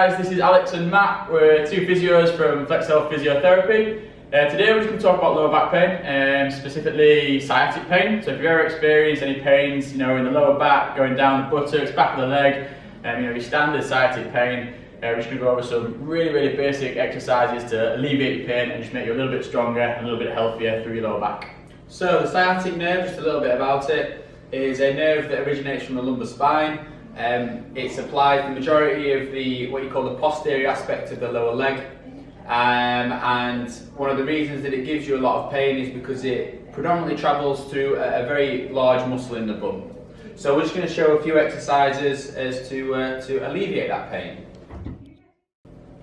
guys, this is Alex and Matt. We're two physios from Flex Health Physiotherapy. Today we're just going to talk about lower back pain, specifically sciatic pain. So if you've ever experienced any pains, in the lower back, going down the buttocks, back of the leg, your standard sciatic pain, we're just going to go over some really basic exercises to alleviate your pain and just make you a little bit stronger and a little bit healthier through your lower back. So the sciatic nerve, just a little bit about it, is a nerve that originates from the lumbar spine. It supplies the majority of what you call the posterior aspect of the lower leg, and one of the reasons that it gives you a lot of pain is because it predominantly travels through a very large muscle in the bum. So we're just going to show a few exercises as to alleviate that pain.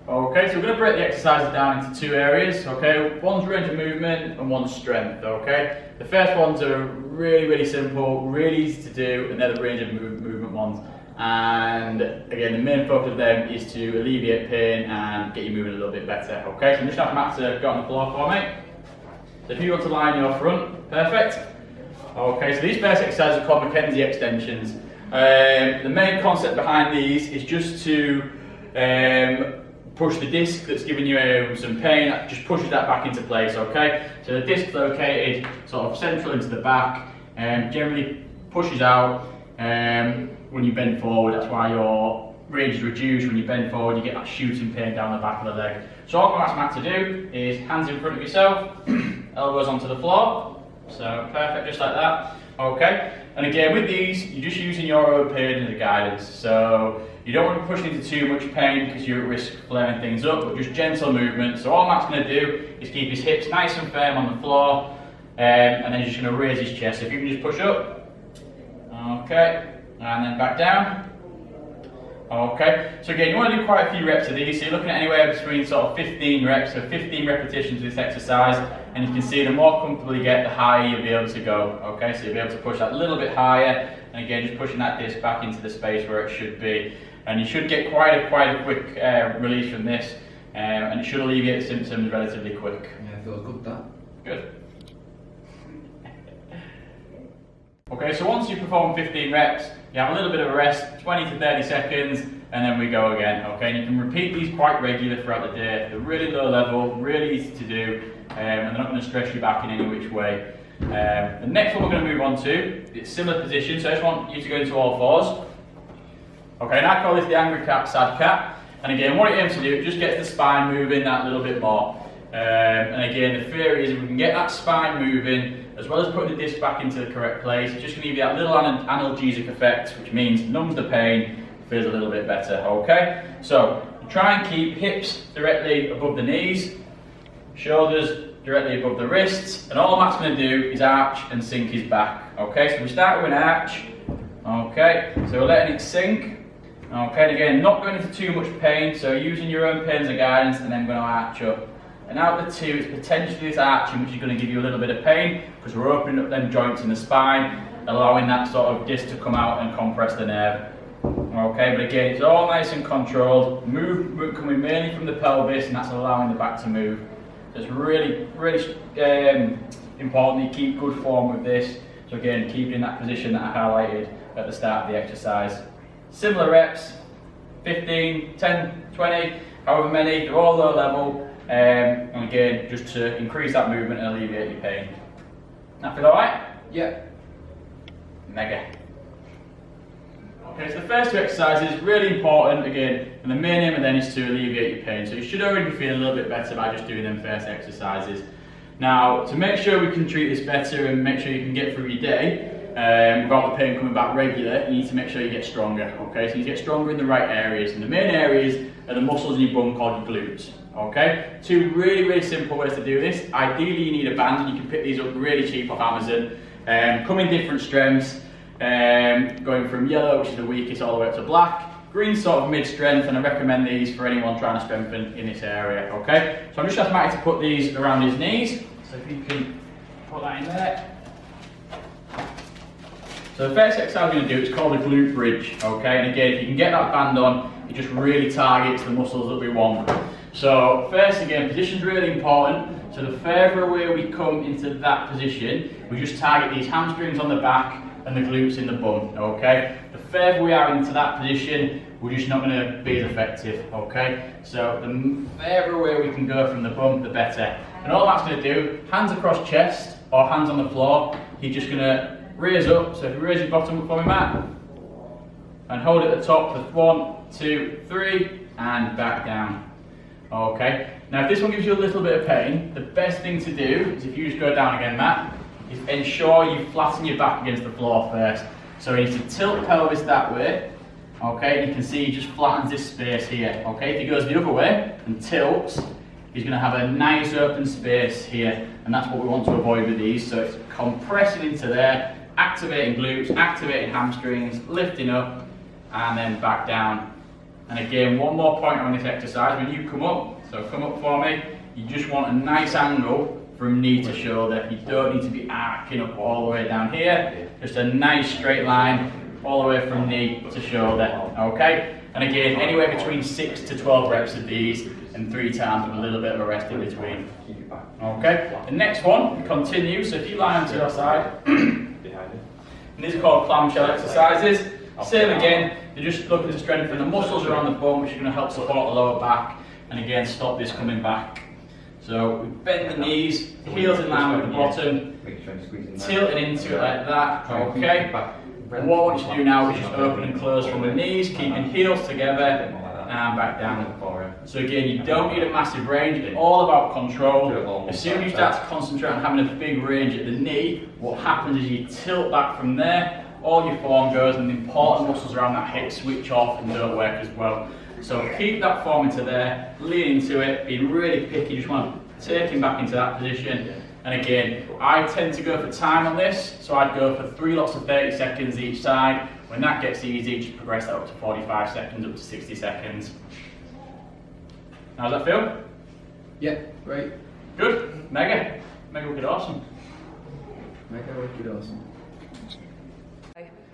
Okay, so we're going to break the exercises down into two areas, okay? One's range of movement and one's strength, okay? The first ones are really simple, really easy to do, and they're the range of movement ones. And again, the main focus of them is to alleviate pain and get you moving a little bit better, okay? So I'm just going to have Matt to go on the floor for me. So if you want to lie on your front, perfect. Okay, so these first exercises are called McKenzie extensions. The main concept behind these is just to push the disc that's giving you some pain, just pushes that back into place, okay? So the disc is located sort of central into the back and generally pushes out when you bend forward. That's why your range is reduced. When you bend forward, you get that shooting pain down the back of the leg. So all I'm going to ask Matt to do is hands in front of yourself, elbows onto the floor. So perfect, just like that. Okay, and again with these, you're just using your own pain as a guidance. So you don't want to be pushing into too much pain because you're at risk of flaring things up, but just gentle movement. So all Matt's going to do is keep his hips nice and firm on the floor, and then he's just going to raise his chest. So if you can just push up, okay, and then back down. Okay, so again, you want to do quite a few reps of these, so you're looking at anywhere between sort of 15 reps, so 15 repetitions of this exercise, and you can see the more comfortable you get, the higher you'll be able to go. Okay, so you'll be able to push that a little bit higher, and again, just pushing that disc back into the space where it should be. And you should get quite a quick release from this, and it should alleviate the symptoms relatively quick. Yeah, feels good that. Good. Okay, so once you perform 15 reps, you have a little bit of a rest, 20 to 30 seconds, and then we go again, okay? And you can repeat these quite regularly throughout the day. They're really low level, really easy to do, and they're not going to stress you back in any which way. The next one we're going to move on to, it's similar position, so I just want you to go into all fours. Okay, and I call this the angry cat, sad cat. And again, what it aims to do, it just gets the spine moving that little bit more. And again, the theory is if we can get that spine moving, as well as putting the disc back into the correct place, it's just going to give you that little analgesic effect, which means numbs the pain, feels a little bit better, okay? So, try and keep hips directly above the knees, shoulders directly above the wrists, and all Matt's going to do is arch and sink his back, okay? So we start with an arch, okay? So we're letting it sink, okay? And again, not going into too much pain, so using your own pain as a guidance, and then going to arch up. And out the two, it's potentially this arching which is going to give you a little bit of pain because we're opening up them joints in the spine, allowing that sort of disc to come out and compress the nerve. Okay, but again, it's all nice and controlled. Movement coming mainly from the pelvis, and that's allowing the back to move. So it's really important that you keep good form with this. So again, keeping in that position that I highlighted at the start of the exercise. Similar reps, 15, 10, 20, however many, they're all low level. And again, just to increase that movement and alleviate your pain. That feel alright? Yeah. Mega. Okay, so the first two exercises, really important again, and the main aim of them is to alleviate your pain. So you should already be feeling a little bit better by just doing them first exercises. Now, to make sure we can treat this better and make sure you can get through your day without the pain coming back regular, you need to make sure you get stronger. Okay, so you get stronger in the right areas, and the main areas are the muscles in your bum called your glutes. Okay, two really simple ways to do this. Ideally, you need a band, and you can pick these up really cheap off Amazon. Come in different strengths, going from yellow, which is the weakest, all the way up to black. Green sort of mid-strength, and I recommend these for anyone trying to strengthen in this area. Okay, so I'm just asking Matty to put these around his knees. So if you can put that in there. So the first exercise we're going to do is called a glute bridge. Okay, and again, if you can get that band on, it just really targets the muscles that we want. So first, again, position's really important. So the further away we come into that position, we just target these hamstrings on the back and the glutes in the bum, okay? The further we are into that position, we're just not going to be as effective, okay? So the further away we can go from the bump, the better. And all that's going to do, hands across chest or hands on the floor, you're just going to raise up. So if you raise your bottom up for me, Matt, and hold it at the top for 1, 2, 3, and back down. Okay, now if this one gives you a little bit of pain, the best thing to do is, if you just go down again, Matt, is ensure you flatten your back against the floor first. So you need to tilt the pelvis that way, okay, you can see he just flattens this space here, okay. If he goes the other way and tilts, he's going to have a nice open space here, and that's what we want to avoid with these. So it's compressing into there, activating glutes, activating hamstrings, lifting up, and then back down. And again, one more point on this exercise, when you come up, so come up for me, you just want a nice angle from knee to shoulder. You don't need to be arcing up all the way down here, just a nice straight line all the way from knee to shoulder, okay? And again, anywhere between 6 to 12 reps of these, and 3 times with a little bit of a rest in between. Okay, the next one, we continue, so if you lie onto your side, and these are called clamshell exercises. Same again, you're just looking to strengthen the muscles around the bum, which are going to help support the lower back, and again, stop this coming back. So we bend the knees, heels in line with the bottom, tilting into it like that, okay? And what I want you to do now is just open and close from the knees, keeping heels together, and back down. So again, you don't need a massive range, it's all about control. As soon as you start to concentrate on having a big range at the knee, what happens is you tilt back from there, all your form goes, and the important muscles around that hip switch off and don't work as well. So keep that form into there, lean into it, be really picky, just want to take him back into that position. And again, I tend to go for time on this, so I'd go for 3 lots of 30 seconds each side. When that gets easy, just progress that up to 45 seconds, up to 60 seconds. How does that feel? Yeah, great. Good. Mega wicked awesome. Mega wicked awesome.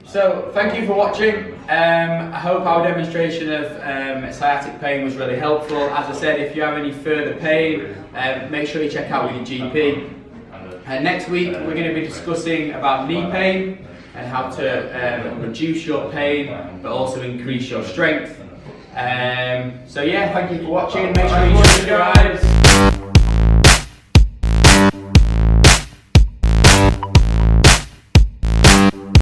So, thank you for watching. I hope our demonstration of sciatic pain was really helpful. As I said, if you have any further pain, make sure you check out with your GP. Next week, we're going to be discussing about knee pain and how to reduce your pain, but also increase your strength. So yeah, thank you for watching. Make sure you subscribe.